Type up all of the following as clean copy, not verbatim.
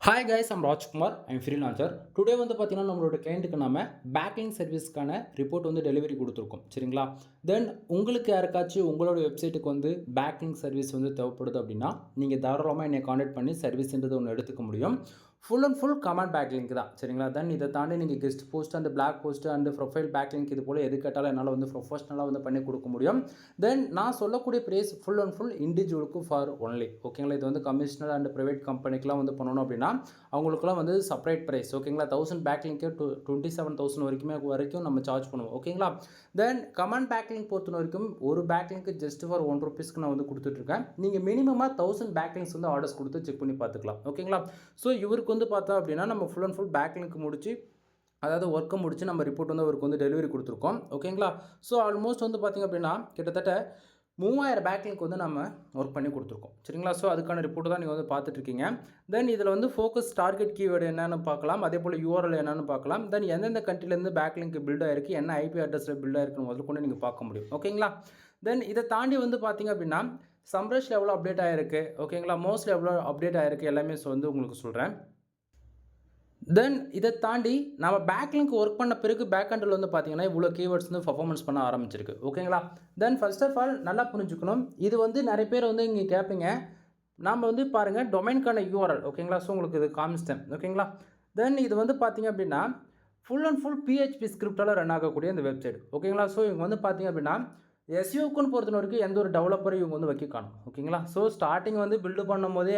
Hi guys, I'm Rajkumar. I'm freelancer. Today வந்து பார்த்தீங்கன்னா நம்மளோட கிளைண்ட்டுக்கு நம்ம பேக்கிங் சர்வீஸ்க்கான ரிப்போர்ட் வந்து டெலிவரி கொடுத்துருக்கோம். சரிங்களா? தென் உங்களுக்கு யாருக்காச்சும் உங்களோட வெப்சைட்டுக்கு வந்து பேக்கிங் சர்வீஸ் வந்து தேவைப்படுது அப்படின்னா, நீங்கள் தாராளமாக என்னை காண்டாக்ட் பண்ணி சர்வீஸ்ன்றது ஒன்று எடுத்துக்க முடியும். Full and full comment back link தான். சரிங்களா? தென் இதை தாண்டி நீங்கள் guest post and blog post and profile back link இது போல் எது கேட்டாலும் என்னால் வந்து ப்ரொஃபஷனலாக வந்து பண்ணி கொடுக்க முடியும். தென் நான் சொல்லக்கூடிய ப்ரைஸ் ஃபுல் அண்ட் ஃபுல் இண்டிவிஜுவலுக்கு ஃபார் ஒன்லி. ஓகேங்களா? இது வந்து கமிஷனல் அண்ட் ப்ரைவேட் கம்பெனிக்கெலாம் வந்து பண்ணணும் அப்படின்னா அவங்களுக்குலாம் வந்து செப்பரேட் ப்ரைஸ். ஓகேங்களா? 1000 பேக் லிங்க்கே 27,000 வரைக்கும் நம்ம சார்ஜ் பண்ணுவோம். ஓகேங்களா? தென் கமெண்ட் பேக் லிங்க் பொறுத்த வரைக்கும் ஒரு பேக் லிங்க் ஜஸ்ட் ஃபார் ₹1 நான் வந்து கொடுத்துட்ருக்கேன். நீங்கள் மினிமமாக 1000 பேக் லிங்க்ஸ் வந்து ஆர்டர்ஸ் கொடுத்து செக் பண்ணி பார்த்துக்கலாம். ஓகேங்களா? ஸோ இவருக்கு வந்து பார்த்தா அப்படின்னா நம்ம full and full back link முடிச்சு, அதாவது ஒர்க்கை முடிச்சு நம்ம ரிப்போர்ட் வந்து அவருக்கு வந்து டெலிவரி கொடுத்துருக்கோம். ஓகேங்களா? ஸோ ஆல்மோஸ்ட் வந்து பார்த்திங்க அப்படின்னா கிட்டத்தட்ட 3000 பேக் லிங்க் வந்து நம்ம ஒர்க் பண்ணி கொடுத்துருக்கோம். சரிங்களா? ஸோ அதுக்கான ரிப்போர்ட் தான் நீங்கள் வந்து பார்த்துட்ருக்கீங்க. தென் இதில் வந்து ஃபோக்கஸ் டார்கெட் கீவேர்டு என்னென்னு பார்க்கலாம். அதே போல் யூஆர்எல் என்னென்னு பார்க்கலாம். தென் எந்தெந்த கண்ட்ரிலேருந்து பேக் லிங்க் பில்ட் ஆயிருக்கு, என்ன ஐபி அட்ரஸில் பில்ட் ஆயிருக்குன்னு முதல்ல கொண்டு நீங்கள் பார்க்க முடியும். ஓகேங்களா? தென் இதை தாண்டி வந்து பார்த்திங்க அப்படின்னா சம்ரஷ்ல எவ்வளோ அப்டேட் ஆகிருக்கு, ஓகேங்களா, மோஸ்ட்லி எவ்வளோ அப்டேட் ஆகிருக்கு எல்லாமே வந்து உங்களுக்கு சொல்கிறேன். தென் இதை தாண்டி நம்ம பேக் லிங்க் ஒர்க் பண்ண பிறகு பேக் எண்டில் வந்து பார்த்தீங்கன்னா இவ்வளோ கீவேர்ட்ஸ் வந்து பர்ஃபார்மன்ஸ் பண்ண ஆரம்பிச்சிருக்கு. ஓகேங்களா? தென் ஃபர்ஸ்ட் ஆஃப் ஆல் நல்லா புரிஞ்சுக்கணும். இது வந்து நிறைய பேர் வந்து இங்கே கேட்பீங்க. நாம் வந்து பாருங்கள் டொமைனுக்கான யூஆர்எல். ஓகேங்களா? ஸோ உங்களுக்கு இது காமிச்சிட்டேன். ஓகேங்களா? தென் இது வந்து பார்த்தீங்க அப்படின்னா ஃபுல் அண்ட் ஃபுல் பிஹெச்பி ஸ்கிரிப்டால் ரன் ஆகக்கூடிய இந்த வெப்சைட். ஓகேங்களா? ஸோ இவங்க வந்து பார்த்தீங்க அப்படின்னா எஸ்யூக்குன்னு பொறுத்த வரைக்கும் எந்த ஒரு டெவலப்பரும் இவங்க வந்து வைக்க காணும். ஓகேங்களா? ஸோ ஸ்டார்டிங் வந்து பில்டு பண்ணும் போதே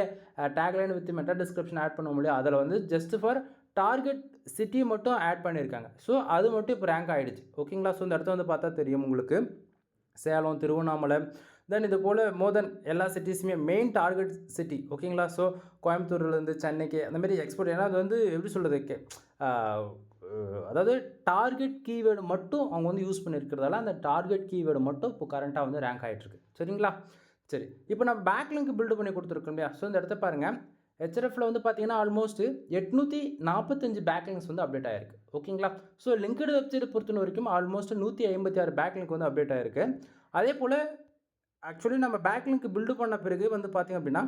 tagline with meta description add பண்ண முடியும். அதில் வந்து ஜஸ்ட் ஃபார் டார்கெட் சிட்டி மட்டும் ஆட் பண்ணியிருக்காங்க. ஸோ அது மட்டும் இப்போ ரேங்க் ஆகிடுச்சு. ஓகேங்களா? ஸோ இந்த இடத்த வந்து பார்த்தா தெரியும் உங்களுக்கு. சேலம், திருவண்ணாமலை, தென் இது போல் மோர் தென் எல்லா சிட்டிஸுமே மெயின் டார்கெட் சிட்டி. ஓகேங்களா? ஸோ கோயம்புத்தூர்லேருந்து சென்னைக்கு அந்த மாதிரி எக்ஸ்போர்ட். ஏன்னா அது வந்து எப்படி சொல்கிறது, அதாவது டார்கெட் கீவேர்டு மட்டும் அவங்க வந்து யூஸ் பண்ணியிருக்கிறதால அந்த டார்கெட் கீவேர்டு மட்டும் இப்போ கரண்ட்டாக வந்து ரேங்க் ஆகிட்டுருக்கு. சரிங்களா? சரி, இப்போ நான் பேக் லிங்க் பில்டு பண்ணி கொடுத்துருக்கோம் இல்லையா? ஸோ இந்த இடத்த பாருங்கள். ஹெச்எர்எஃப்ல வந்து பார்த்தீங்கன்னா ஆல்மோஸ்ட் 845 பேக் லிங்க்ஸ் வந்து அப்டேட் ஆயிருக்கு. ஓகேங்களா? ஸோ லிங்க்டு வெப்சைட் பொறுத்த வரைக்கும் ஆல்மோஸ்ட் 156 பேக் லிங்க் வந்து அப்டேட் ஆயிருக்கு. அதே போல் ஆக்சுவலி நம்ம பேக் லிங்க் பில்டு பண்ண பிறகு வந்து பார்த்திங்க அப்படின்னா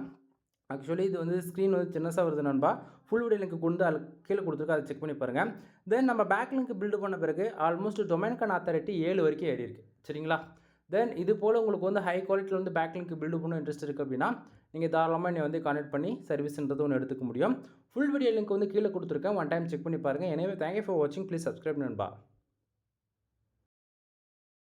ஆக்சுவலி இது வந்து ஸ்க்ரீன் வந்து சின்னசாக வருது நண்பா. ஃபுல் வீடியோ லிங்க் கொண்டு கீழே கொடுத்துருக்கு, அதை செக் பண்ணி பாருங்கள். தென் நம்ம பேக் லிங்க் பில்டு பண்ண பிறகு ஆல்மோஸ்ட் டொமைனுக்கான அத்தாரிட்டி 7 வரைக்கும் ஏறி இருக்குது. சரிங்களா? தென் இது போல் உங்களுக்கு வந்து ஹை குவாலிட்டியில் வந்து பேக் லிங்க் பில்டு பண்ண இன்ட்ரெஸ்ட் இருக்குது அப்படின்னா நீங்கள் தாராளமாக என்னை வந்து கான்டெக்ட் பண்ணி சர்வீஸ்ன்றது ஒன்று எடுத்துக்க முடியும். ஃபுல் வீடியோ லிங்க் வந்து கீழே கொடுத்துருக்கேன், ஒன் டைம் செக் பண்ணி பாருங்கள். எனவே தேங்க்யூ ஃபார் வாட்சிங். ப்ளீஸ் சப்ஸ்கிரைப் நண்பா.